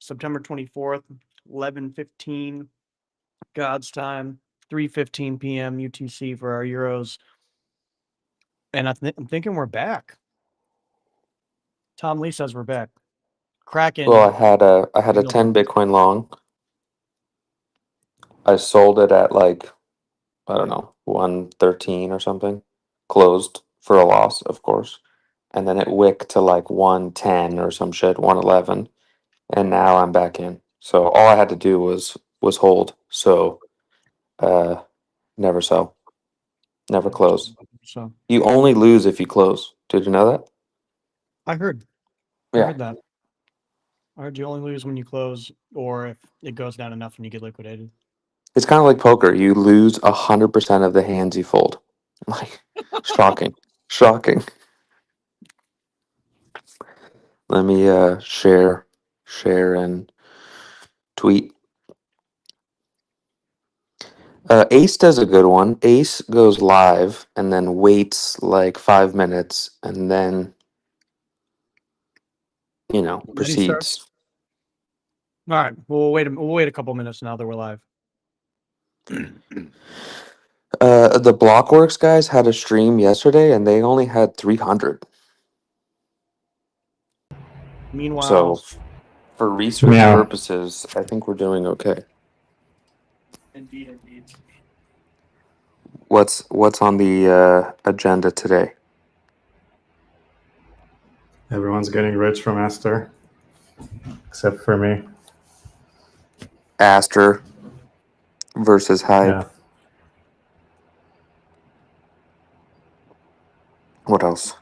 September 24th, 11:15 God's time, 3:15 p.m. UTC for our Euros. And I'm thinking we're back. Tom Lee says we're back. Well, Kraken. I had a 10 Bitcoin long. I sold it at like, I don't know, 113 or something. Closed for a loss, of course. And then it wicked to like 110 or some shit, 111. And now I'm back in. So all I had to do was hold. So never sell. Never close. So You only lose if you close. Did you know that? I heard. I Yeah. heard that. I heard you only lose when you close, or if it goes down enough and you get liquidated. It's kind of like poker. You lose 100% of the hands you fold. Like, shocking. Shocking. Let me share and tweet. Ace does a good one. Ace goes live and then waits like 5 minutes and then, Then he starts. proceeds. All right, we'll wait a couple minutes now that we're live. The Blockworks guys had a stream yesterday and they only had 300. Meanwhile, So for research Meow. purposes, I think we're doing okay. indeed. What's on the agenda today? Everyone's getting rich from Aster, except for me. Aster versus Hype. Yeah. What else?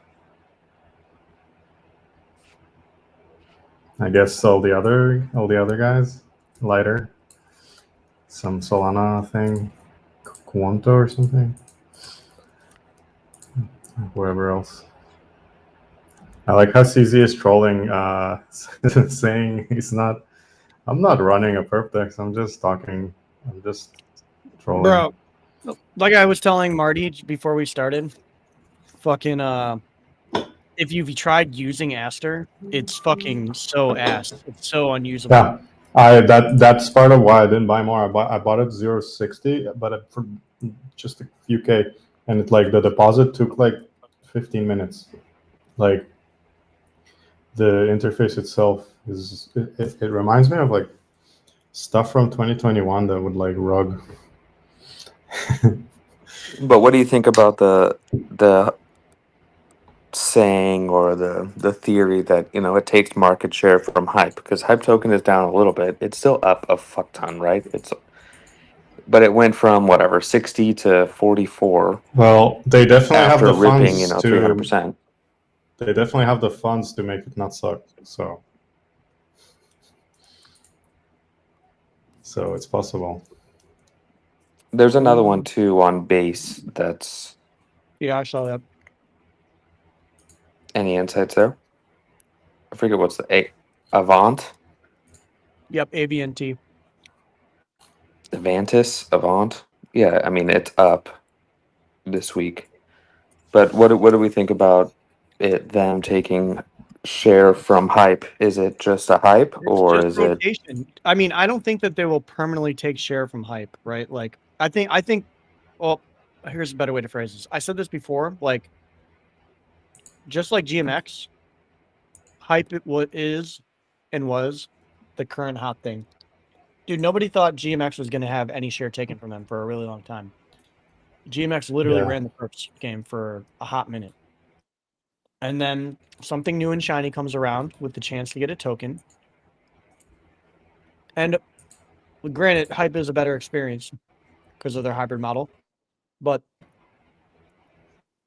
I guess all the other guys, lighter, some Solana thing, Quanto or something, whoever else. I like how CZ is trolling, saying I'm not running a perp dex. I'm just talking. I'm just trolling. Bro, like I was telling Marty before we started, fucking if you've tried using Aster, it's fucking so ass. It's so unusable. Yeah, that's part of why I didn't buy more. I bought it 0.60, but for just a few K, and it like the deposit took like 15 minutes. Like the interface itself it reminds me of like stuff from 2021 that would like rug. But what do you think about the saying or the theory that it takes market share from Hype? Because Hype token is down a little bit. It's still up a fuck ton, right? But it went from whatever 60 to 44. Well, they definitely have the ripping, funds 300%. They definitely have the funds to make it not suck. So it's possible. There's another one too on base. That's Yeah, I saw that. any insights there? I forget what's the Avant. Yep, AVNT. Avantis, Avant. Yeah, I mean it's up this week. But what do we think about them taking share from Hype? Is it just a hype, or is rotation. I mean, I don't think that they will permanently take share from Hype, right? Like, I think. Well, here's a better way to phrase this. I said this before, like, just like GMX, Hype is and was the current hot thing. Dude, nobody thought GMX was going to have any share taken from them for a really long time. GMX literally ran the first game for a hot minute. And then something new and shiny comes around with the chance to get a token. And granted, Hype is a better experience because of their hybrid model. But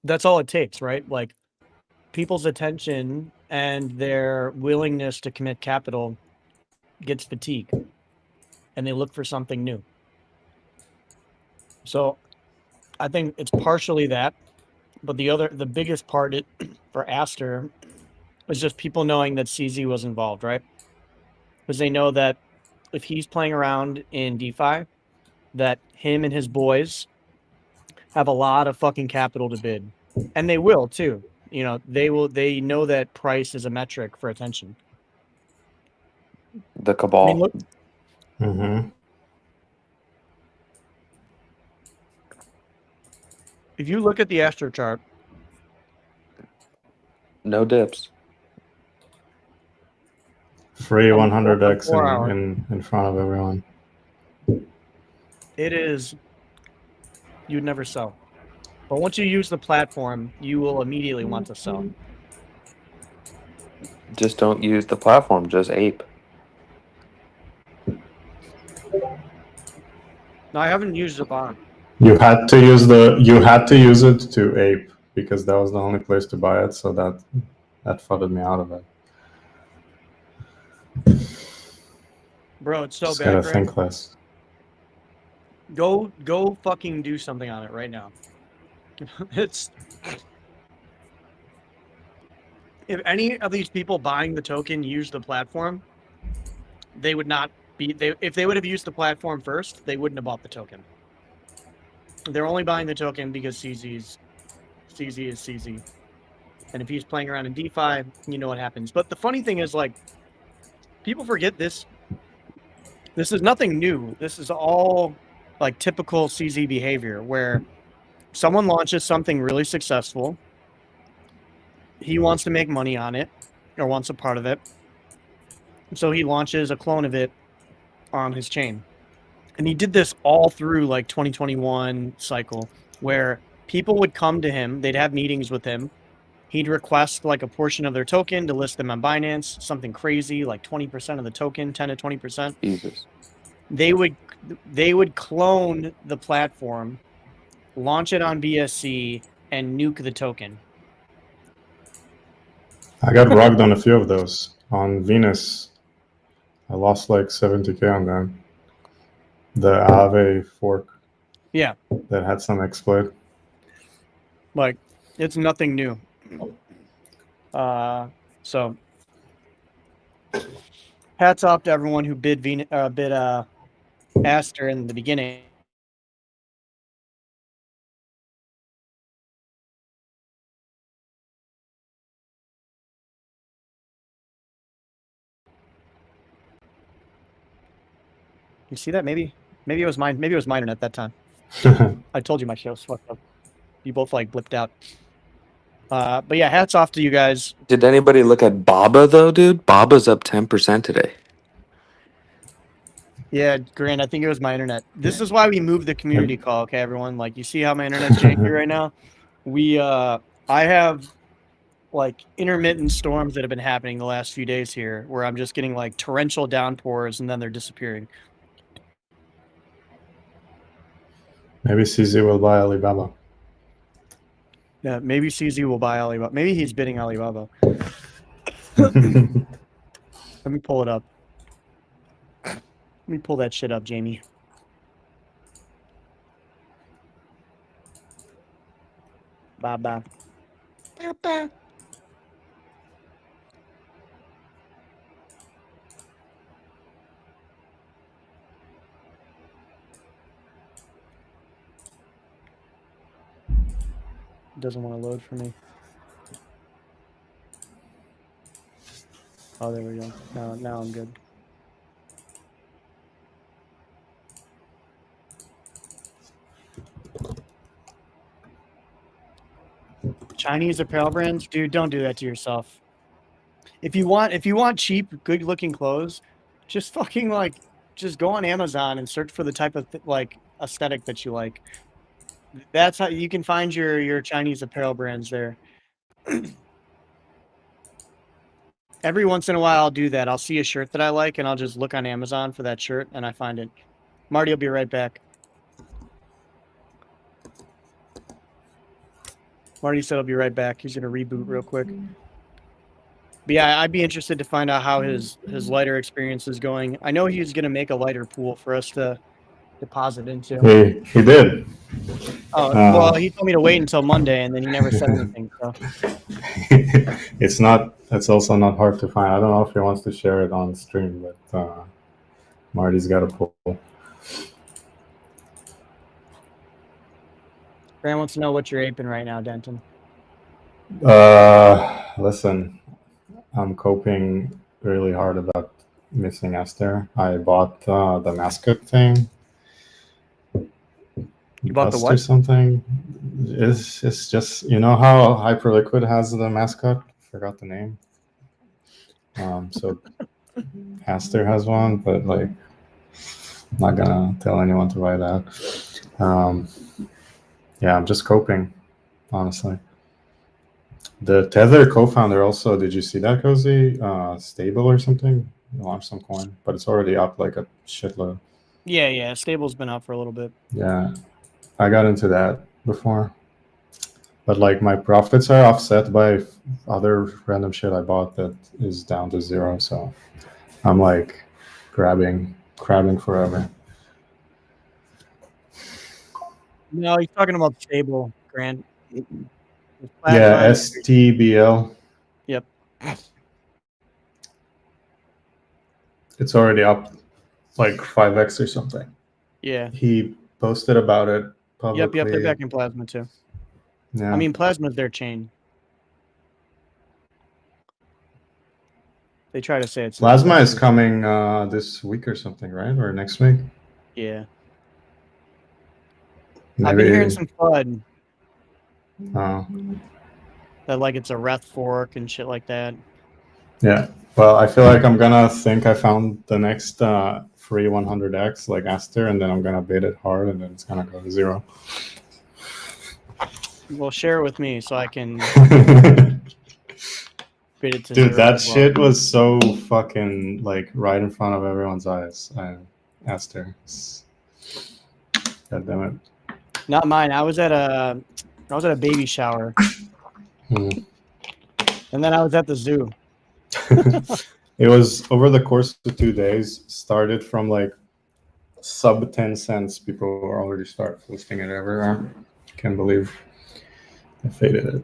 that's all it takes, right? Like, people's attention and their willingness to commit capital gets fatigued. And they look for something new. So I think it's partially that. But the biggest part for Aster is just people knowing that CZ was involved, right? Because they know that if he's playing around in DeFi, that him and his boys have a lot of fucking capital to bid. And they will too. They know that price is a metric for attention. The Cabal. I mean, look, Mm-hmm. if you look at the Astro chart, No dips. Free On 100x 4 hours. in front of everyone. it is you'd never sell. But once you use the platform, you will immediately want to sell. Just don't use the platform. Just ape. No, I haven't used the bond. You had to use it to ape because that was the only place to buy it, so that fudded me out of it. Bro, it's so Just bad, gotta Greg. think less. Go fucking do something on it right now. It's if any of these people buying the token use the platform, they would not be if they would have used the platform first, they wouldn't have bought the token. They're only buying the token because CZ is CZ. And if he's playing around in DeFi, you know what happens. But the funny thing is, like, people forget this. This is nothing new. This is all like typical CZ behavior where someone launches something really successful. He wants to make money on it or wants a part of it. So he launches a clone of it on his chain. And he did this all through like 2021 cycle where people would come to him, they'd have meetings with him. He'd request like a portion of their token to list them on Binance, something crazy like 20% of the token, 10 to 20%. Jesus. They would clone the platform, launch it on BSC, and nuke the token. I got rugged on a few of those. On Venus, I lost like 70k on them. The Aave fork. Yeah. That had some exploit. Like, it's nothing new. So hats off to everyone who bid Aster in the beginning. You see that? Maybe it was mine. Maybe it was mine at that time. I told you my show was fucked up. You both like blipped out. But yeah, hats off to you guys. Did anybody look at Baba though, dude? Baba's up 10% today. Yeah, Grant, I think it was my internet. This is why we moved the community call, okay, everyone? Like, you see how my internet's janky right now? I have, like, intermittent storms that have been happening the last few days here, where I'm just getting, like, torrential downpours, and then they're disappearing. Maybe CZ will buy Alibaba. Yeah, maybe CZ will buy Alibaba. Maybe he's bidding Alibaba. Let me pull it up. Let me pull that shit up, Jamie. Bye-bye. Bye-bye. Doesn't want to load for me. Oh, there we go. Now I'm good. Chinese apparel brands, dude, don't do that to yourself. If you want cheap, good-looking clothes, just fucking just go on Amazon and search for the type of like aesthetic that you like. That's how you can find your Chinese apparel brands there. Every once in a while, I'll do that. I'll see a shirt that I like, and I'll just look on Amazon for that shirt, and I find it. Marty will be right back. Marty said he'll be right back. He's gonna reboot real quick. But yeah, I'd be interested to find out how his lighter experience is going. I know he's gonna make a lighter pool for us to deposit into. He did. Oh well, he told me to wait until Monday, and then he never said anything. So It's also not hard to find. I don't know if he wants to share it on stream, but Marty's got a pool. Grant wants to know what you're aping right now, Denton. Listen, I'm coping really hard about missing Esther. I bought the mascot thing. You bought the Dust what? or something. It's just, you know how Hyperliquid has the mascot? Forgot the name. So Aster has one, but like, I'm not gonna tell anyone to buy that. Yeah, I'm just coping, honestly. The Tether co-founder also, did you see that, Cozy? Stable or something? Launched some coin, but it's already up like a shitload. Yeah. Stable's been up for a little bit. Yeah, I got into that before. But like my profits are offset by other random shit I bought that is down to zero. So I'm like crabbing forever. No, he's talking about Stable, Grant. It's Yeah, flatlined. STBL. Yep. It's already up like 5x or something. Yeah. He posted about it publicly. Yep. They're back in Plasma too. Yeah. I mean, Plasma's their chain. They try to say it's Plasma is coming this week or something, right? Or next week? Yeah. Maybe. I've been hearing some FUD Oh. that like it's a Reth fork and shit like that. Yeah. Well, I feel like I'm gonna think I found the next free 100x like Aster, and then I'm gonna bid it hard, and then it's gonna go to zero. Well, share it with me so I can bid it to Dude, zero that as well. shit was so fucking like right in front of everyone's eyes. Aster. God damn it. Not mine. I was at a baby shower, Hmm. and then I was at the zoo. It was over the course of 2 days, started from like sub 10 cents. People were already start listing it everywhere. Can't believe I faded it.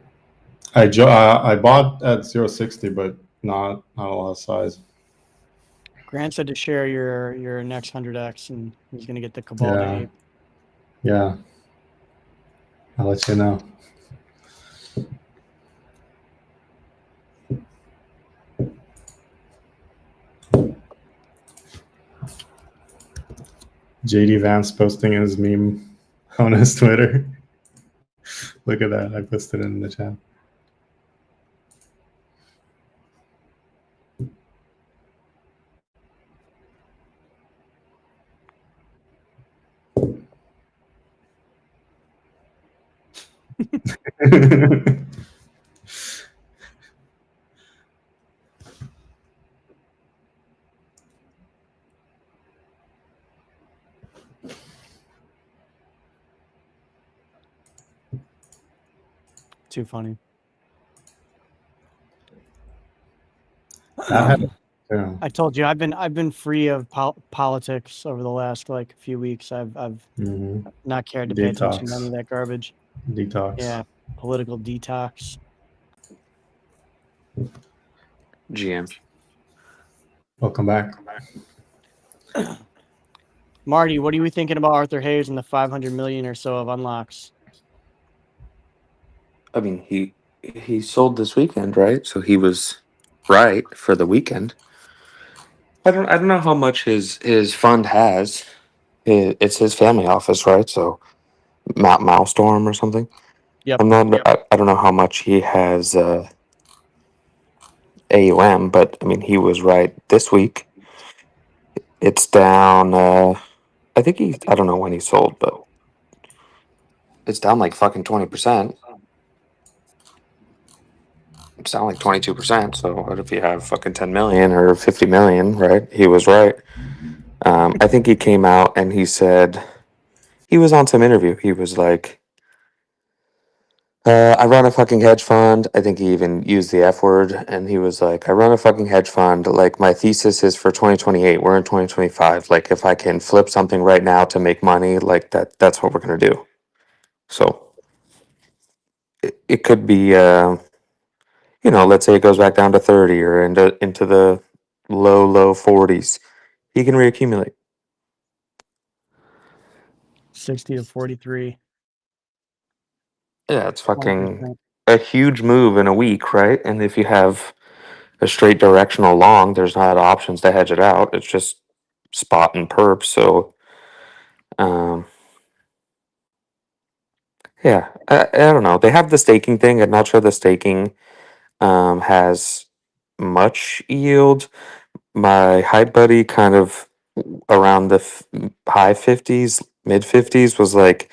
I bought at 0.60, but not a lot of size. Grant said to share your next 100x, and he's gonna get the Cabal Yeah. ape. Yeah. I'll let you know. JD Vance posting his meme on his Twitter. Look at that. I posted it in the chat. Too funny. Yeah. I told you I've been free of politics over the last like few weeks. I've Mhm. not cared to pay attention to Detox. any of that garbage. Detox. Yeah, political detox. GM. Welcome back. Marty, what are you thinking about Arthur Hayes and the 500 million or so of unlocks? I mean, he sold this weekend, right? So he was right for the weekend. I don't know how much his fund has. It's his family office, right? So Maelstrom or something. Yep. I'm not. I don't know how much he has AUM, but I mean, he was right this week. It's down. I think he. I don't know when he sold, but it's down like fucking 20%. It's down like 22%. So what if you have fucking 10 million or 50 million, right? He was right. I think he came out and he said he was on some interview. He was like, I run a fucking hedge fund. I think he even used the F word, and he was like, I run a fucking hedge fund. Like, my thesis is for 2028. We're in 2025. Like, if I can flip something right now to make money, like that's what we're gonna do. So it could be, let's say it goes back down to 30 or into the low 40s. He can reaccumulate. 60 to 43. Yeah, it's fucking 20%. a huge move in a week, right? And if you have a straight directional long. There's not options to hedge it out. It's just spot and perp. So, yeah, I don't know. They have the staking thing. I'm not sure the staking has much yield. My hype buddy kind of around the high 50s, mid 50s was like,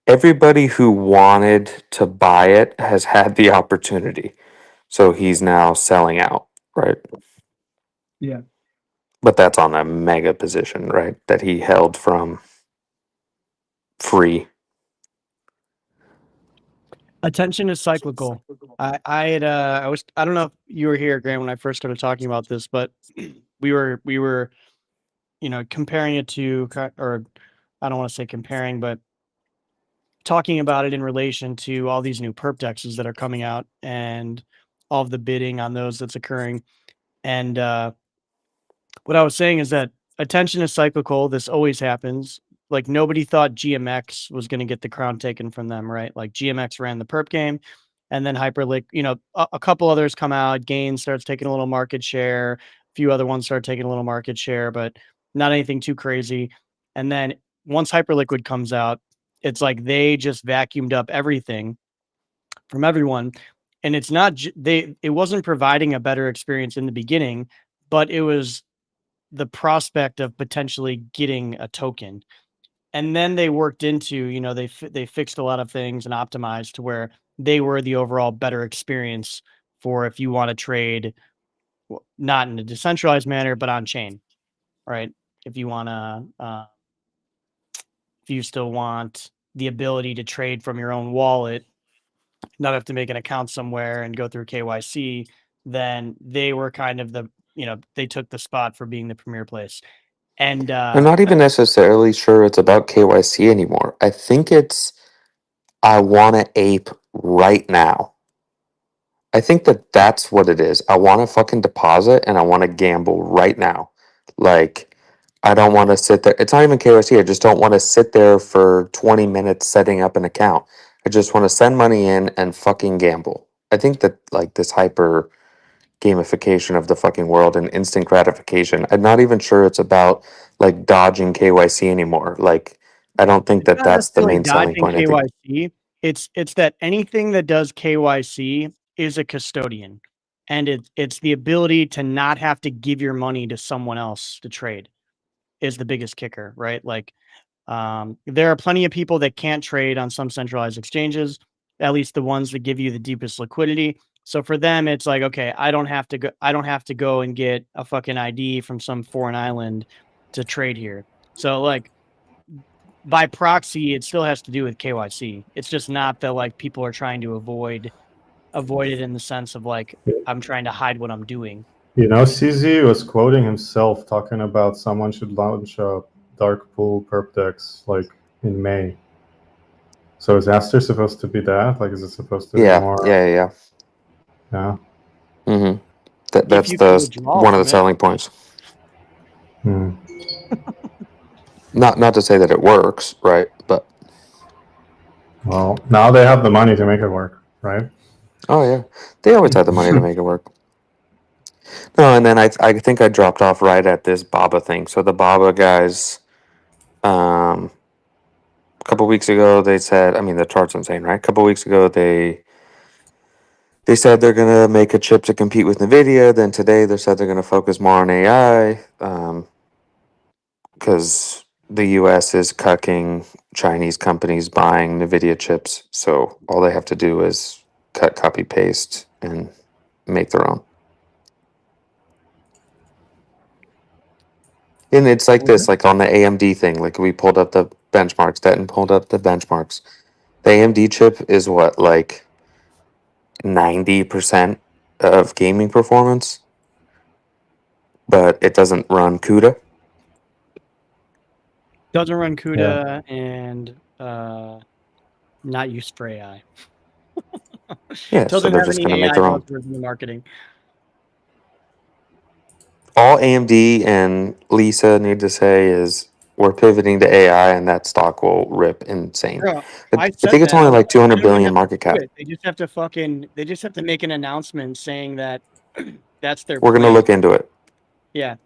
everybody who wanted to buy it has had the opportunity. So he's now selling out, right? Yeah. But that's on a mega position, right? That he held from free. Attention is cyclical. I don't know if you were here, Graham, when I first started talking about this, but we were, comparing it to, or I don't want to say comparing, but talking about it in relation to all these new perp dexes that are coming out and all of the bidding on those that's occurring. And what I was saying is that attention is cyclical. This always happens. Like nobody thought GMX was going to get the crown taken from them, right? Like GMX ran the perp game, and then Hyperliquid, a couple others come out. Gain starts taking a little market share. A few other ones start taking a little market share, but not anything too crazy. And then once Hyperliquid comes out, it's like they just vacuumed up everything from everyone. And it's not it wasn't providing a better experience in the beginning, but it was the prospect of potentially getting a token. And then they worked into, they fixed a lot of things and optimized to where they were the overall better experience for if you want to trade, not in a decentralized manner, but on chain, right? If you want to, if you still want the ability to trade from your own wallet, not have to make an account somewhere and go through KYC, then they were kind of they took the spot for being the premier place. And I'm not even necessarily sure it's about KYC anymore. I think it's I want to ape right now. I think that's what it is. I want to fucking deposit and I want to gamble right now. Like, I don't want to sit there. It's not even KYC. I just don't want to sit there for 20 minutes setting up an account. I just want to send money in and fucking gamble. I think that, like, this hyper gamification of the fucking world and instant gratification, I'm not even sure it's about, like, dodging KYC anymore. Like, I don't think it's not that's the necessarily main selling dodging point. I think KYC. It's that anything that does KYC is a custodian, and it's the ability to not have to give your money to someone else to trade is the biggest kicker, right? Like, there are plenty of people that can't trade on some centralized exchanges, at least the ones that give you the deepest liquidity. So for them, it's like, okay, I don't have to go and get a fucking ID from some foreign island to trade here. So like, by proxy, it still has to do with KYC. It's just not that like people are trying to avoid it in the sense of like, I'm trying to hide what I'm doing. CZ was quoting himself talking about someone should launch a dark pool perp dex like in May. So is Aster supposed to be that? Like, is it supposed to be more? Yeah. Yeah. That's you can withdraw one of the from it. selling points. Hmm. Not to say that it works, right? But Well, now they have the money to make it work, right? oh yeah, they always had the money to make it work. No, and then I think I dropped off right at this Baba thing. So the Baba guys, a couple weeks ago they said, I mean the chart's insane, right? A couple weeks ago they said they're gonna make a chip to compete with Nvidia. Then today they said they're gonna focus more on AI, because the U.S. is cucking Chinese companies buying NVIDIA chips. So all they have to do is cut, copy, paste, and make their own. And it's like this, like on the AMD thing, like we pulled up the benchmarks, Denton pulled up the benchmarks. The AMD chip is what, like 90% of gaming performance, but it doesn't run CUDA. Doesn't run CUDA and not used for AI. Yeah, so Doesn't they're have just any going to make AI their own. buzzwords in the marketing. All AMD and Lisa need to say is we're pivoting to AI, and that stock will rip insane. Bro, I think it's only like 200 billion market cap. They just have to make an announcement saying that That's their We're gonna plan. look into it, Yeah.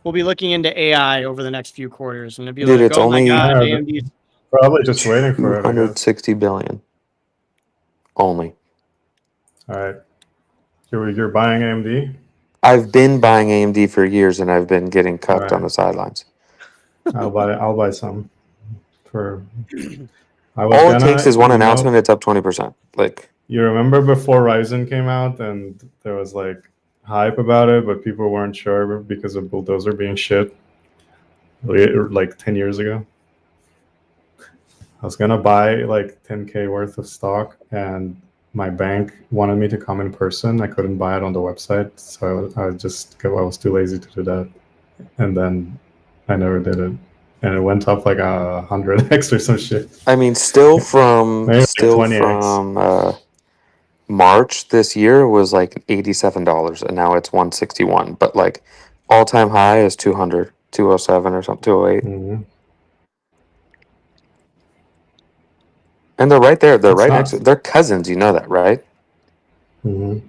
We'll be looking into AI over the next few quarters, and it'll be dude. like, It's oh my only god, Yeah, AMD's. probably just waiting for it, I guess. 260 billion only. All right. You're buying AMD? I've been buying AMD for years, and I've been getting cucked on Alright. the sidelines. I'll buy some. I was All gonna, it takes is one you know, announcement. It's up 20%. Like, you remember before Ryzen came out and there was like hype about it, but people weren't sure because of Bulldozer being shit like 10 years ago. I was gonna buy like 10K worth of stock, and my bank wanted me to come in person. I couldn't buy it on the website, so I was too lazy to do that, and then I never did it, and it went up like 100x or some shit. I mean, Maybe like 20x. March this year was like $87, and now it's 161. But like, all time high is 200, 207 or something, 208. Mhm. And they're right there. They're It's right not. next to. They're cousins. You know that, right? Mhm.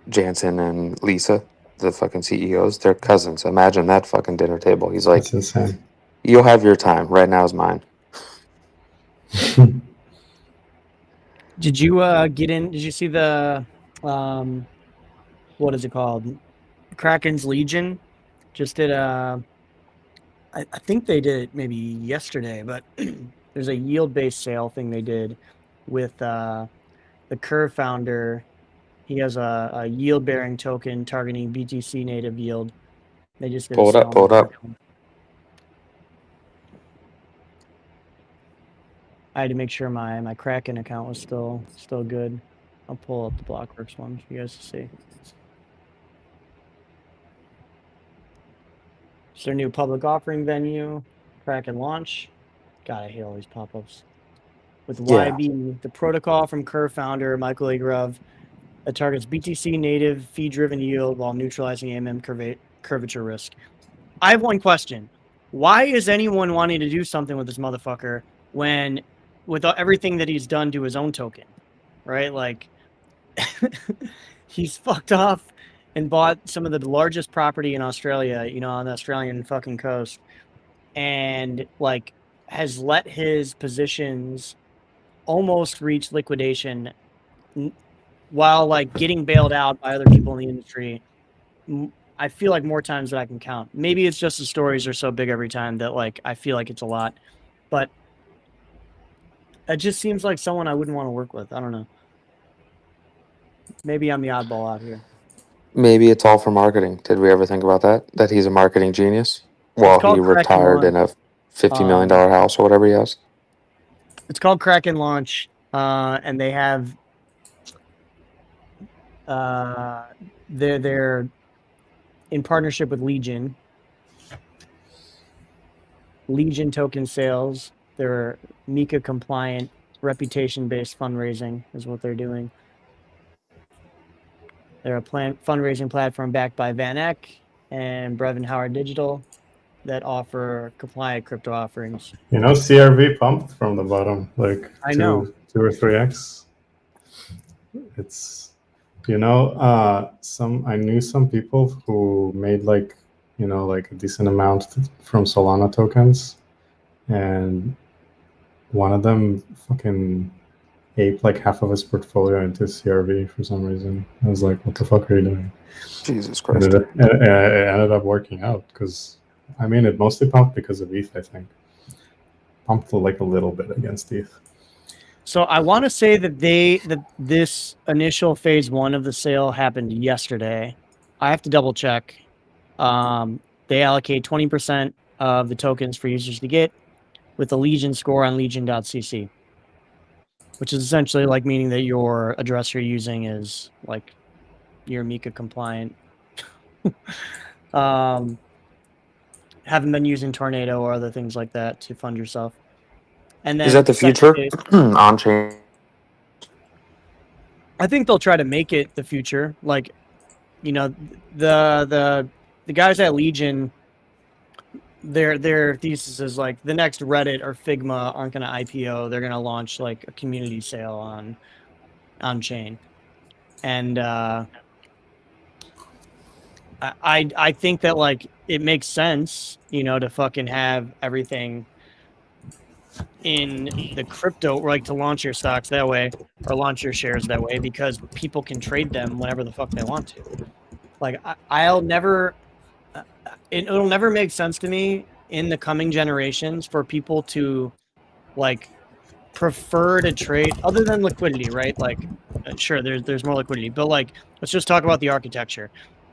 Jansen and Lisa, the fucking CEOs. They're cousins. Imagine that fucking dinner table. He's like, That's insane. "You'll have your time. Right now is mine." Did you get in? Did you see the what is it called? Kraken's Legion just did I think they did it maybe yesterday, but there's a yield-based sale thing they did with the Curve founder. He has a yield-bearing token targeting BTC native yield. They just did Pull a it up. sale Pull on it up. that. I had to make sure my Kraken account was still good. I'll pull up the Blockworks one for you guys to see. It's their new public offering venue, Kraken launch. God, I hate all these pop-ups. With Yeah. YB, the protocol from Curve founder Michael Agrov that targets BTC native fee-driven yield while neutralizing AMM curvature risk. I have one question. Why is anyone wanting to do something with this motherfucker when, with everything that he's done to his own token, right? Like, he's fucked off and bought some of the largest property in Australia, you know, on the Australian fucking coast, and like has let his positions almost reach liquidation while like getting bailed out by other people in the industry. I feel like more times than I can count. Maybe it's just the stories are so big every time that like I feel like it's a lot, but it just seems like someone I wouldn't want to work with. I don't know. Maybe I'm the oddball out here. Maybe it's all for marketing. Did we ever think about that? That he's a marketing genius while he called Kraken retired in a $50 million house or whatever he has. It's called Kraken Launch, and they have they're in partnership with Legion. Legion token sales. They're MiCA compliant, reputation based fundraising is what they're doing. They're a fundraising platform backed by Van Eck and Brevin Howard Digital that offer compliant crypto offerings. You know, CRV pumped from the bottom, like I know. 2 or 3x. It's, you know, I knew some people who made like, you know, like a decent amount from Solana tokens, and one of them fucking ate like half of his portfolio into CRV for some reason. I was like, what the fuck are you doing? Jesus And Christ. it ended up working out because, I mean, it mostly pumped because of ETH, I think. Pumped like a little bit against ETH. So I want to say that this initial phase 1 of the sale happened yesterday. I have to double check. They allocate 20% of the tokens for users to get with a Legion score on legion.cc, which is essentially like meaning that your address you're using is like your MiCA compliant. Haven't been using Tornado or other things like that to fund yourself. And then Is that the future? phase, On chain. I think they'll try to make it the future. Like, you know, the guys at Legion, their thesis is like the next Reddit or Figma aren't going to IPO. They're going to launch like a community sale on chain, and I think that like it makes sense, to fucking have everything in the crypto, like to launch your stocks that way or launch your shares that way because people can trade them whenever the fuck they want to. Like I'll never, it'll never make sense to me in the coming generations for people to like prefer to trade other than liquidity, right? Like sure, there's more liquidity, but like let's just talk about the architecture.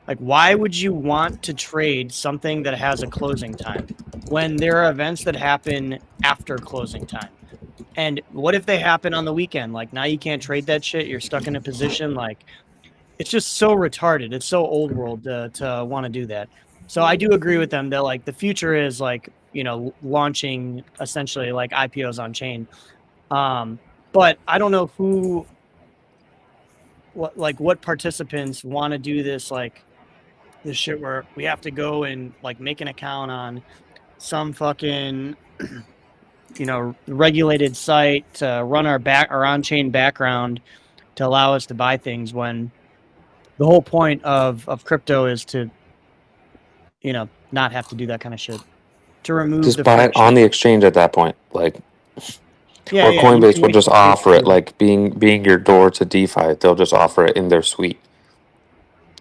Like why would you want to trade something that has a closing time when there are events that happen after closing time? And what if they happen on the weekend? Like now you can't trade that shit. You're stuck in a position like it's just so retarded. It's so old world to want to do that. So I do agree with them that like the future is like, launching essentially like IPOs on chain. But I don't know what participants want to do this, like this shit where we have to go and like make an account on some fucking, regulated site to run our on-chain background to allow us to buy things when the whole point of crypto is to, not have to do that kind of shit, to remove Just the buy it friction. on the exchange at that point, like, Yeah, or yeah, you Coinbase can will make just the case offer it, too. like being your door to DeFi. They'll just offer it in their suite.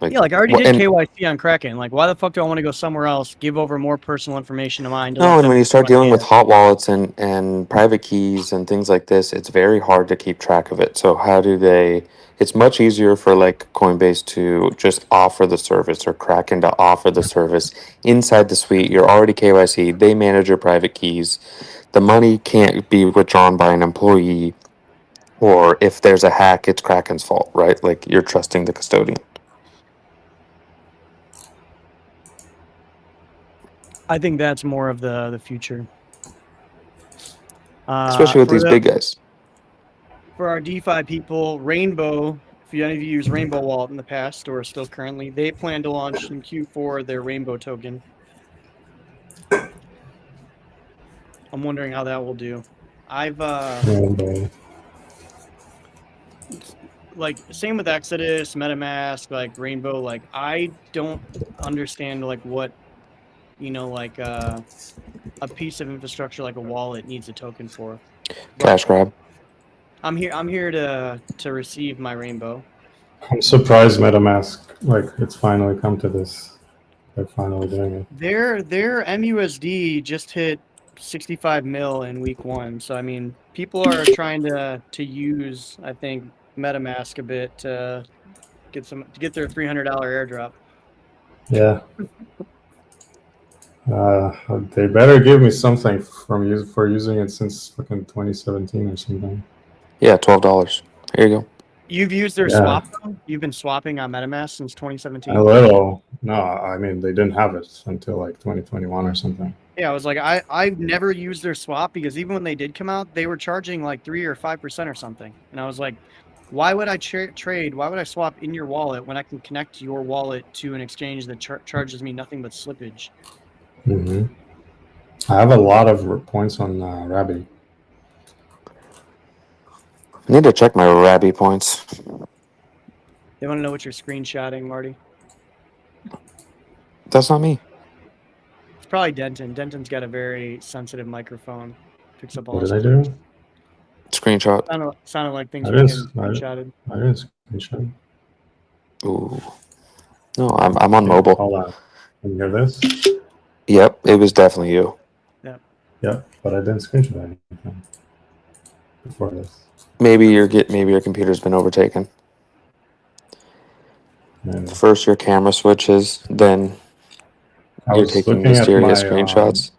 Yeah, like I already wh- did and KYC on Kraken. Like, why the fuck do I want to go somewhere else, give over more personal information to mine to no, let and them when you keep start my dealing with data? hot wallets and private keys and things like this, it's very hard to keep track of it. So how do they? It's much easier for like Coinbase to just offer the service or Kraken to offer the service inside the suite. You're already KYC. They manage your private keys. The money can't be withdrawn by an employee, or if there's a hack, it's Kraken's fault, right? Like you're trusting the custodian. I think that's more of the future. Especially with For these big guys. our DeFi people, Rainbow, if any of you use Rainbow Wallet in the past or still currently, they plan to launch in Q4 their Rainbow token. I'm wondering how that will do. I've And, like same with Exodus, MetaMask, like Rainbow. Like I don't understand like what like a piece of infrastructure like a wallet needs a token for. But Cash grab. I'm here to receive my Rainbow. I'm surprised MetaMask, like, it's finally come to this. They're finally doing it. Their MUSD just hit 65 mil in week 1. So I mean, people are trying to use, I think, MetaMask a bit to get their $300 airdrop. Yeah. They better give me something for using it since fucking 2017 or something. Yeah, $12. Here you go. You've used their Yeah. swap though? You've been swapping on MetaMask since 2017? A little. No, I mean, they didn't have it until like 2021 or something. Yeah, I was like, I've never used their swap because even when they did come out, they were charging like 3 or 5% or something. And I was like, why would I trade? Why would I swap in your wallet when I can connect your wallet to an exchange that charges me nothing but slippage? Mm-hmm. I have a lot of points on Rabby. I need to check my Rabby points. They want to know what you're screenshotting, Marty. That's not me. It's probably Denton. Denton's got a very sensitive microphone. Picks up all What this. did I do? Screenshot. Sounded like things I were getting didn't- screenshotted. I didn't screenshot. Ooh. No, I'm on Okay, mobile. hold on. Can you hear this? Yep, it was definitely you. Yeah, but I didn't screenshot anything before this. Maybe your computer's been overtaken. Maybe. First your camera switches, then I you're was taking looking at mysterious my screenshots.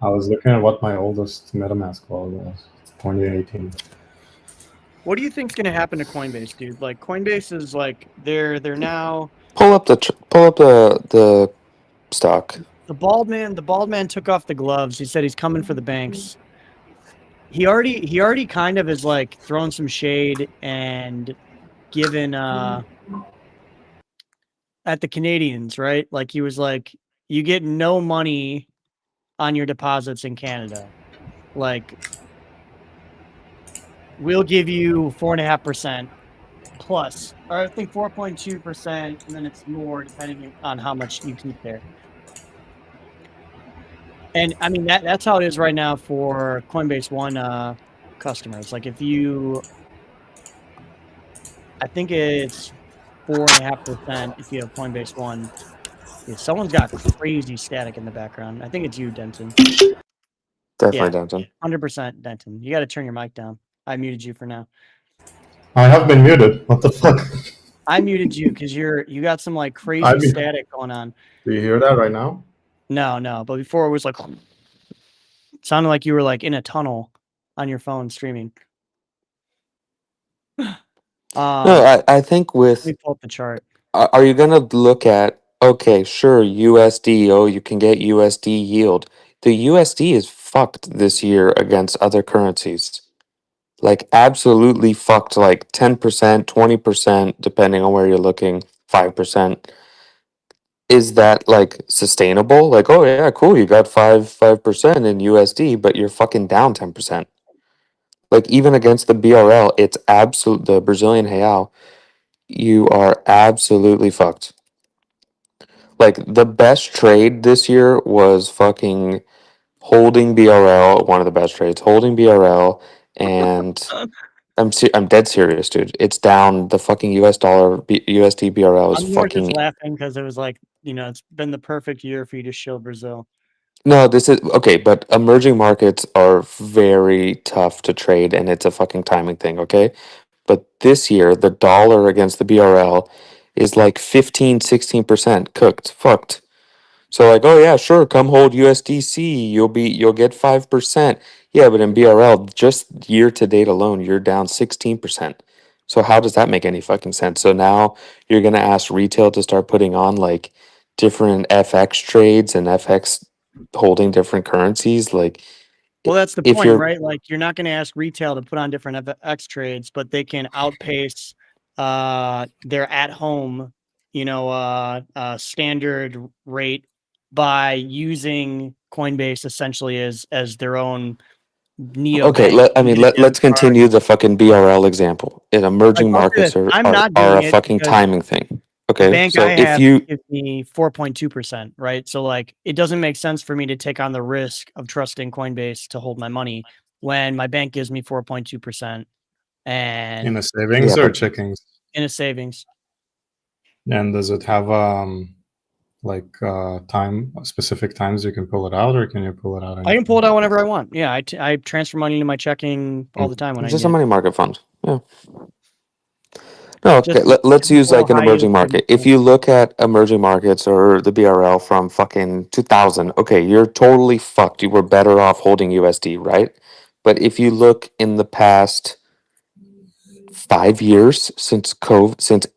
I was looking at what my oldest MetaMask wallet was. It's 2018. What do you think's gonna happen to Coinbase, dude? Like Coinbase is like they're now Pull up the stock. the bald man took off the gloves. He said he's coming for the banks. He already kind of is like throwing some shade and given at the Canadians, right? Like he was like, you get no money on your deposits in Canada. Like we'll give you 4.5% plus, or I think 4.2%, and then it's more depending on how much you keep there. And I mean that's how it is right now for Coinbase One customers. Like if you, I think it's 4.5% if you have Coinbase One. Yeah, someone's got crazy static in the background. I think it's you, Denton. Definitely, Yeah. Denton. 100% Denton. You got to turn your mic down. I muted you for now. I have been muted. What the fuck? I muted you because you got some like crazy I mean- static going on. Do you hear that right now? No, but before it was like sounded like you were like in a tunnel on your phone streaming. No, I think with Let me pull up the chart. are you gonna look at, okay, sure, USD, oh, you can get USD yield. The USD is fucked this year against other currencies. Like absolutely fucked, like 10%, 20%, depending on where you're looking, 5%. Is that like sustainable? Like, oh yeah, cool, you got 5% in USD, but you're fucking down 10%. Like even against the BRL, it's absolute the Brazilian real, you are absolutely fucked. Like the best trade this year was fucking holding BRL, one of the best trades, holding BRL, and I'm dead serious, dude. It's down. The fucking US dollar USD BRL is I'm more fucking. just laughing because it was like, it's been the perfect year for you to show Brazil. No, this is okay, but emerging markets are very tough to trade, and it's a fucking timing thing, okay? But this year, the dollar against the BRL is like 16% cooked, fucked. So like, oh yeah, sure, come hold USDC, you'll get 5%. Yeah, but in BRL, just year to date alone, you're down 16%. So how does that make any fucking sense? So now you're gonna ask retail to start putting on like different FX trades and FX holding different currencies. Like Well, that's the if point, you're right? Like you're not going to ask retail to put on different FX trades, but they can outpace their at home, standard rate by using Coinbase essentially as their own neo okay, bank. let's continue the fucking BRL example. In emerging Like, I'll say markets this, I'm are not are doing a it fucking because timing thing. the Okay, bank so I if have you gives me 4.2%, right? So like it doesn't make sense for me to take on the risk of trusting Coinbase to hold my money when my bank gives me 4.2% and In a savings Yeah, or but- checkings? in a savings. And does it have time specific times you can pull it out, or can you pull it out? I can pull it out whenever I want. Yeah, I transfer money into my checking all Mm. the time when it's I just need a it. money market fund. Yeah. No, okay. Just Let's use like an high emerging yield market. savings. If you look at emerging markets or the BRL from fucking 2000, okay, you're totally fucked. You were better off holding USD, right? But if you look in the past 5 years since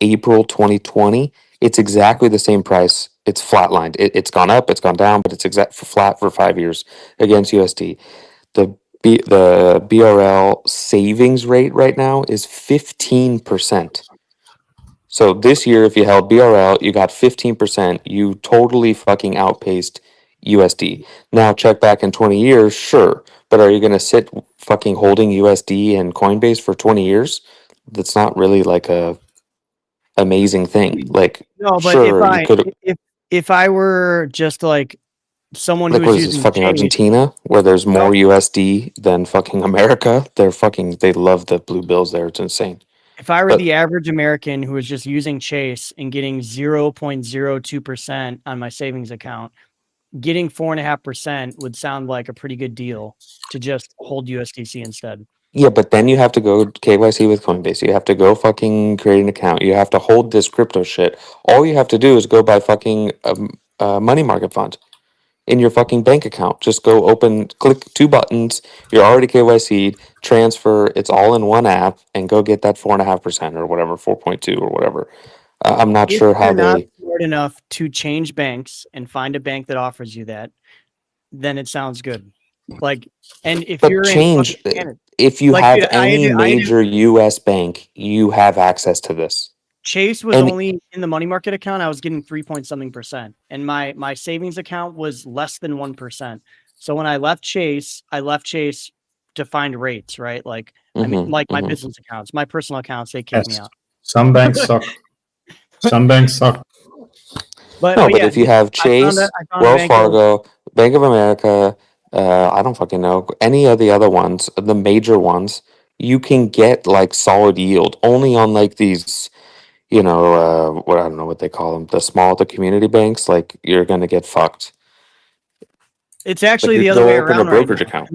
April 2020, it's exactly the same price. It's flatlined. It's gone up, it's gone down, but it's flat for 5 years against USD. The BRL savings rate right now is 15%. So this year, if you held BRL, you got 15%. You totally fucking outpaced USD. Now check back in 20 years, sure. But are you going to sit fucking holding USD and Coinbase for 20 years? That's not really like a amazing thing. Like, No, but sure, you could. if I were just like someone Like, who's what is this, using fucking Chase, Argentina, where there's no, more USD than fucking America? They love the blue bills there. It's insane. if I were But- the average American who was just using Chase and getting 0.02% on my savings account, getting 4.5% would sound like a pretty good deal to just hold USDC instead. Yeah, but then you have to go KYC with Coinbase. You have to go fucking create an account. You have to hold this crypto shit. All you have to do is go buy fucking money market fund in your fucking bank account. Just go click two buttons. You're already KYC'd, transfer. It's all in one app, and go get that 4.5% or whatever, 4.2 or whatever. I'm not If sure how you're not they. smart enough to change banks and find a bank that offers you that, then it sounds good. Like, and if But you're change. in fucking Canada, If you like, have dude, any major U.S. bank, you have access to this. Chase was And- only in the money market account. I was getting 3.something%, and my savings account was less than 1%. So when I left Chase to find rates, right? Like, I mean, Mhm, like my mhm. business accounts, my personal accounts, they kicked me Yes. out. Some banks suck. Some banks suck. But, No, but but yeah, if you have Chase, I found a Wells bank Fargo, Bank of America, I don't fucking know, any of the other ones, the major ones, you can get like solid yield only on like these, what I don't know what they call them, the community banks. Like you're gonna get fucked. It's actually Like the other they'll way open a around right brokerage now. account.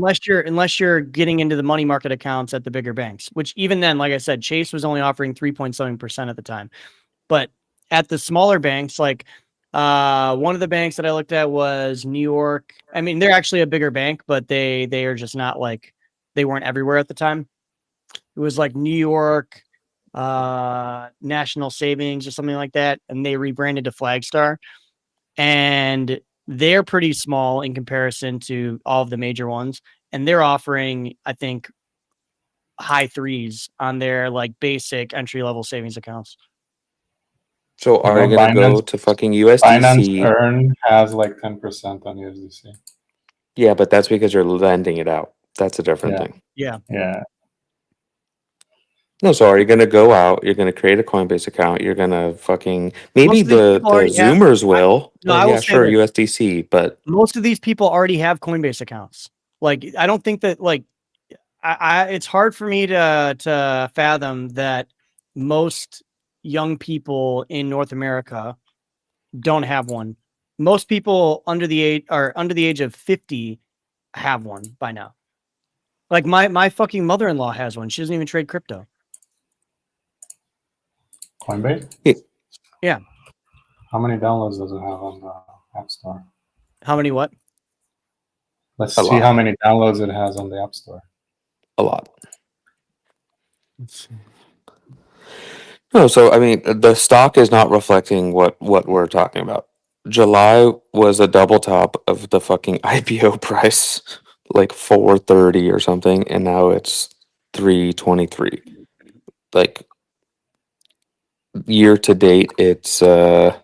Unless you're getting into the money market accounts at the bigger banks, which even then, like I said, Chase was only offering 3.7% at the time. But at the smaller banks, like one of the banks that I looked at was New York. I mean, they're actually a bigger bank, but they are just not like, they weren't everywhere at the time. It was like New York National Savings or something like that, and they rebranded to Flagstar. And they're pretty small in comparison to all of the major ones. And they're offering, I think, high threes on their like basic entry level savings accounts. So are you gonna go to fucking Binance USDC? Earn has like 10% on USDC. Yeah, but that's because you're lending it out. That's a different Yeah. thing. Yeah. Yeah. No, so are you gonna go out? You're gonna create a Coinbase account. You're gonna fucking maybe Most of these the people already have- Zoomers will. No, Well, I will yeah, say sure, this. USDC, but Most of these people already have Coinbase accounts. Like, I don't think that like it's hard for me to fathom that most young people in North America don't have one. Most people under the age of 50 have one by now. Like my fucking mother-in-law has one. She doesn't even trade crypto. Coinbase? Yeah. How many downloads does it have on the App Store? How many what? Let's A see lot. how many downloads it has on the App Store. a lot. No, so I mean, the stock is not reflecting what we're talking about. July was a double top of the fucking IPO price, like 430 or something, and now it's 323. Like year to date, it's 25%,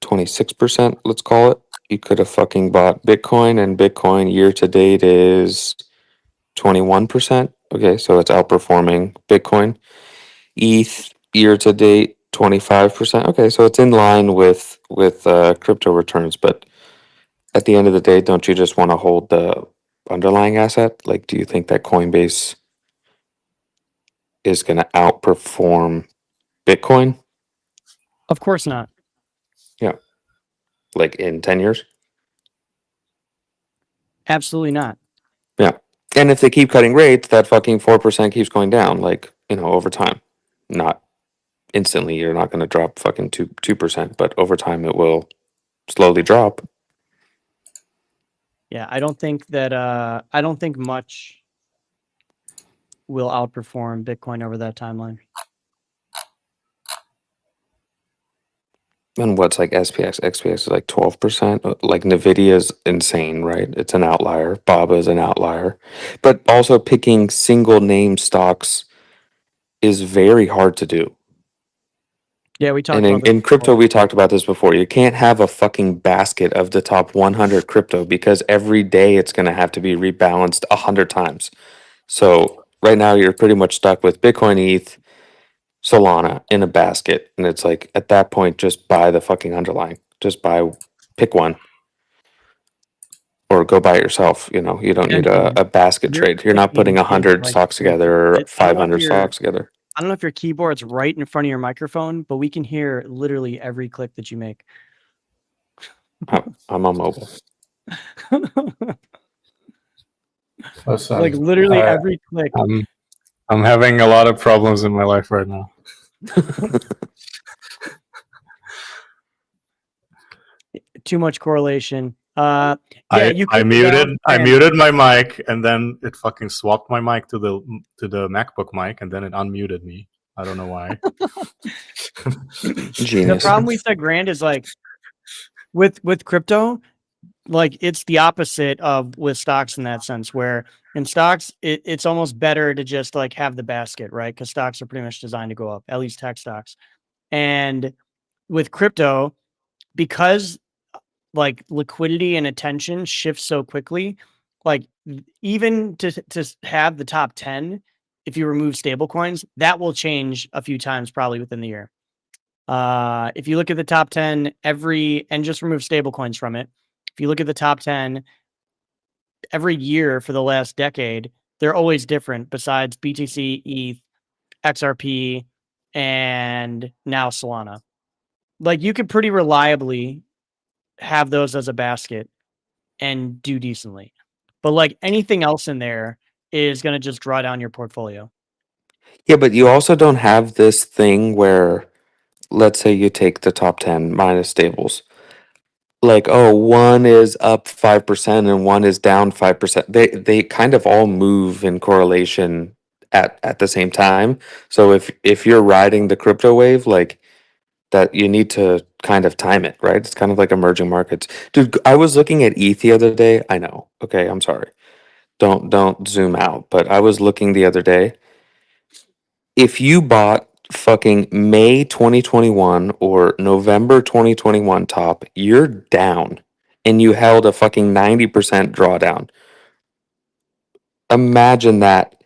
26%, let's call it. You could have fucking bought Bitcoin, and Bitcoin year to date is 21%. Okay, so it's outperforming Bitcoin. ETH year to date 25%. Okay, so it's in line with crypto returns, but at the end of the day, don't you just want to hold the underlying asset? Like, do you think that Coinbase is going to outperform Bitcoin? Of course not. Like in 10 years? Absolutely not. Yeah. And if they keep cutting rates, that fucking 4% keeps going down, like, over time. Not instantly, you're not going to drop fucking 2%, but over time it will slowly drop. Yeah, I don't think much will outperform Bitcoin over that timeline. And what's like SPX, XPX is like 12%. Like Nvidia is insane, right? It's an outlier. BABA is an outlier. But also picking single name stocks is very hard to do. Yeah, we talked And about this in crypto, before. we talked about this before. You can't have a fucking basket of the top 100 crypto because every day it's going to have to be rebalanced 100 times. So right now you're pretty much stuck with Bitcoin, ETH, Solana in a basket. And it's like, at that point, just buy the fucking underlying. Just pick one. Or go buy it yourself. You don't need a basket You're trade. You're not putting clicking 100 like stocks together or I don't know if 500 you're- stocks together. I don't know if your keyboard's right in front of your microphone, but we can hear literally every click that you make. I'm on mobile. Listen, Like literally every click. I'm having a lot of problems in my life right now. Too much correlation. I could muted down- muted my mic, and then it fucking swapped my mic to the MacBook mic, and then it unmuted me. I don't know why. The Genius. problem with SegGrand is like with crypto, like it's the opposite of with stocks in that sense, where in stocks it's almost better to just like have the basket, right? Because stocks are pretty much designed to go up, at least tech stocks. And with crypto, because like liquidity and attention shifts so quickly, like even to have the top 10, if you remove stable coins, that will change a few times probably within the year. If you look at the top 10 and just remove stable coins from it, if you look at the top 10 every year for the last decade, they're always different besides BTC, ETH, XRP, and now Solana. Like you could pretty reliably have those as a basket and do decently. But like anything else in there is going to just draw down your portfolio. Yeah, but you also don't have this thing where, let's say you take the top 10 minus stables. Like, oh, one is up 5% and one is down 5%. They kind of all move in correlation at the same time. So if you're riding the crypto wave, like that, you need to kind of time it, right? It's kind of like emerging markets. Dude, I was looking at ETH the other day. I know. Okay, I'm sorry. Don't zoom out, but I was looking the other day. If you bought fucking May 2021 or November 2021 top, you're down and you held a fucking 90% drawdown. Imagine that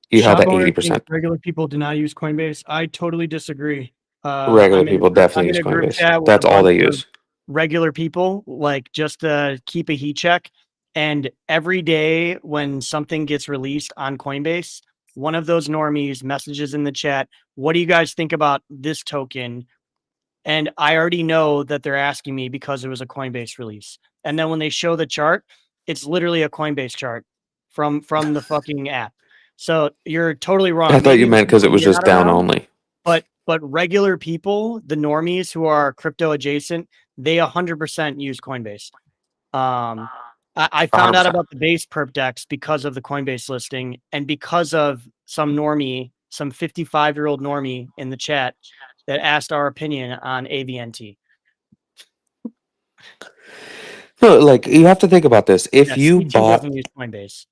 you held at Shadowlord thinks 80%. regular people do not use Coinbase. I totally disagree. Regular people I'm definitely in use a group Coinbase. chat with That's a all bunch they of use. regular people, like just to keep a heat check. And every day when something gets released on Coinbase, one of those normies messages in the chat, what do you guys think about this token? And I already know that they're asking me because it was a Coinbase release. And then when they show the chart, it's literally a Coinbase chart from the fucking app. So you're totally wrong. I thought Maybe you the meant because it people was you're just not down around, only. but regular people, the normies who are crypto adjacent, they 100% use Coinbase. I found out 100%. about the base perp dex because of the Coinbase listing and because of some normie, some 55-year-old normie in the chat that asked our opinion on AVNT. No, like you have to think about this. If Yes, you CT bought doesn't use Coinbase.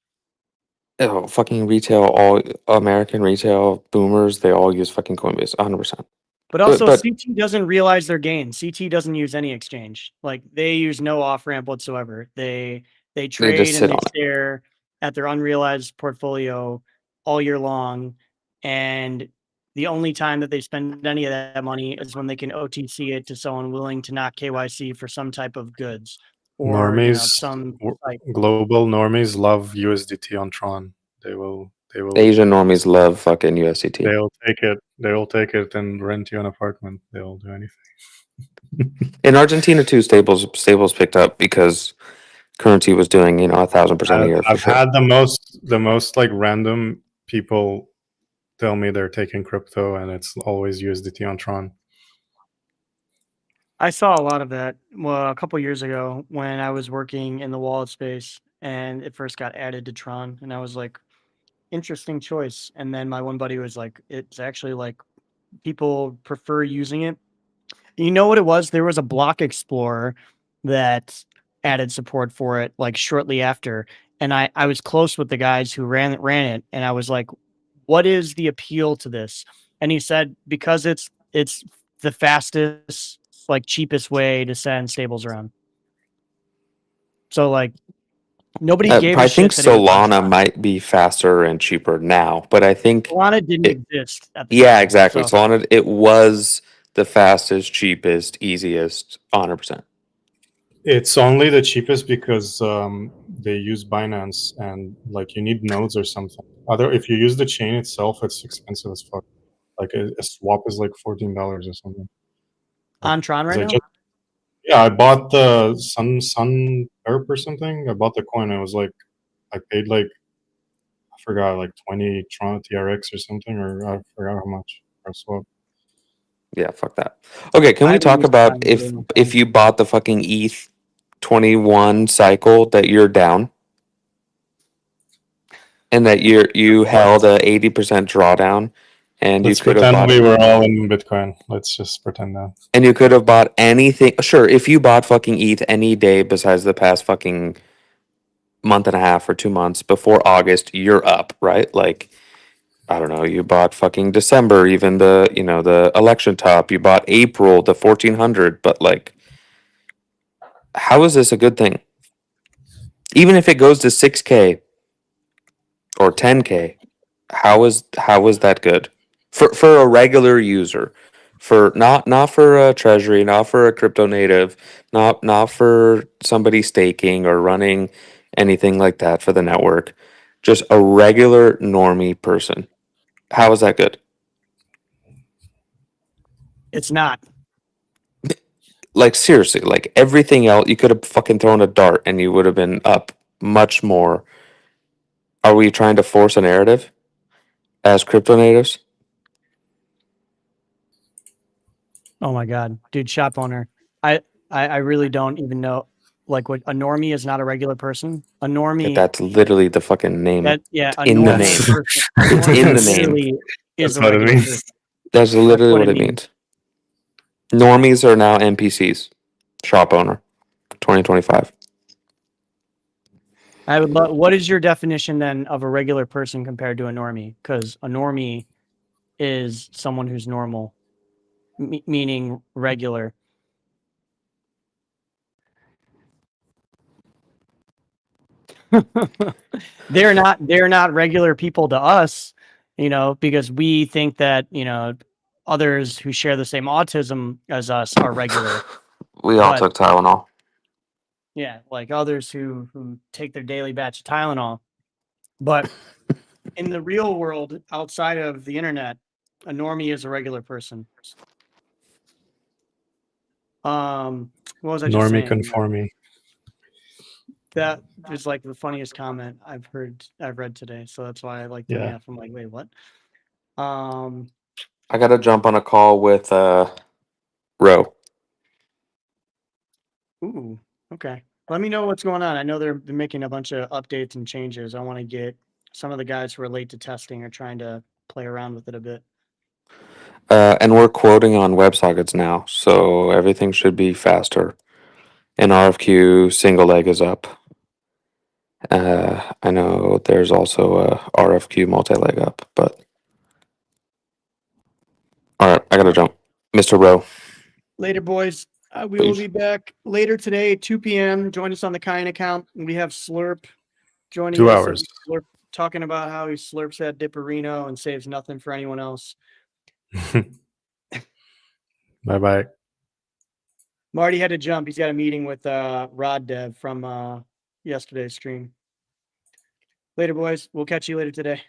fucking retail, all American retail boomers, they all use fucking Coinbase, 100%. But also But CT doesn't realize their gain. CT doesn't use any exchange. Like they use no off ramp whatsoever. They they trade just and sit they on it. stare at their unrealized portfolio all year long. And the only time that they spend any of that money is when they can OTC it to someone willing to knock KYC for some type of goods or some like Global normies love USDT on Tron. They will Asian normies love fucking USDT. they'll take it. They'll take it and rent you an apartment. They'll do anything. In Argentina too, stables picked up because currency was doing 1,000% a year for I've sure. had the most like random people tell me they're taking crypto and it's always USDT on Tron. I saw a lot of that a couple years ago when I was working in the wallet space and it first got added to Tron. And I was like, interesting choice. And then my one buddy was like, it's actually like people prefer using it. You know what it was? There was a block explorer that added support for it like shortly after. And I was close with the guys who ran it. And I was like, what is the appeal to this? And he said, because it's the fastest, like cheapest way to send stables around. So like nobody gave I a think shit that it was on Solana Tron. might be faster and cheaper now, but I think Solana didn't it, exist at the yeah, time. exactly. So Solana, it was the fastest, cheapest, easiest, 100%. It's only the cheapest because they use Binance and like you need nodes or something. If you use the chain itself, it's expensive as fuck. Like a swap is like $14 or something. on Tron right now? I bought the Sun Herb or something. I bought the coin. It was like I paid like I forgot like 20 Tron TRX or something, or I forgot how much for a swap. Yeah, fuck that. Okay, can I we haven't talk used about Tron in a really long if time. you bought the fucking ETH 21 cycle that you're down and that you held a 80% drawdown and Let's you could have pretend bought we were all in Bitcoin. Let's just pretend that. and you could have bought anything. Sure, if you bought fucking ETH any day besides the past fucking month and a half or 2 months before August, you're up, right? Like I don't know, you bought fucking December, even the election top, you bought April, the 1400, but like how is this a good thing? Even if it goes to 6K or 10K, how is that good for a regular user? For not for a treasury, not for a crypto native, not for somebody staking or running anything like that for the network. Just a regular normie person. How is that good? It's not. Like seriously, like everything else, you could have fucking thrown a dart and you would have been up much more. Are we trying to force a narrative as crypto natives? Oh my god, dude, shop owner. I really don't even know. Like, what a normie is not a regular person. A normie That's literally the fucking name. that yeah, a in the normal name. person. A It's normie in the name. literally is That's a what it regular means. person. That's literally what it means. means. Normies are now NPCs. Shop owner, 2025. I would love. What is your definition then of a regular person compared to a normie? Because a normie is someone who's normal, meaning regular. They're not regular people to us, because we think that, others who share the same autism as us are regular. We all But- took Tylenol. Yeah, like others who take their daily batch of Tylenol. But in the real world, outside of the internet, a normie is a regular person. What was I just Normie saying? conformie. That is like the funniest comment I've read today. So that's why I like to laugh. I'm like, wait, what? I gotta jump on a call with Ro. Ooh, okay. Let me know what's going on. I know they're making a bunch of updates and changes. I want to get some of the guys who are late to testing are trying to play around with it a bit. And we're quoting on WebSockets now, so everything should be faster. And RFQ single leg is up. I know there's also a RFQ multi leg up, but all right, I gotta jump, Mr. Rowe. Later, boys. We will Peace. be back later today, 2 p.m. Join us on the Kine account. We have Slurp joining 2 us. hours. Slurp, talking about how he slurps at Dipperino and saves nothing for anyone else. Bye-bye. Marty had to jump. He's got a meeting with Rod Dev from yesterday's stream. Later, boys. We'll catch you later today.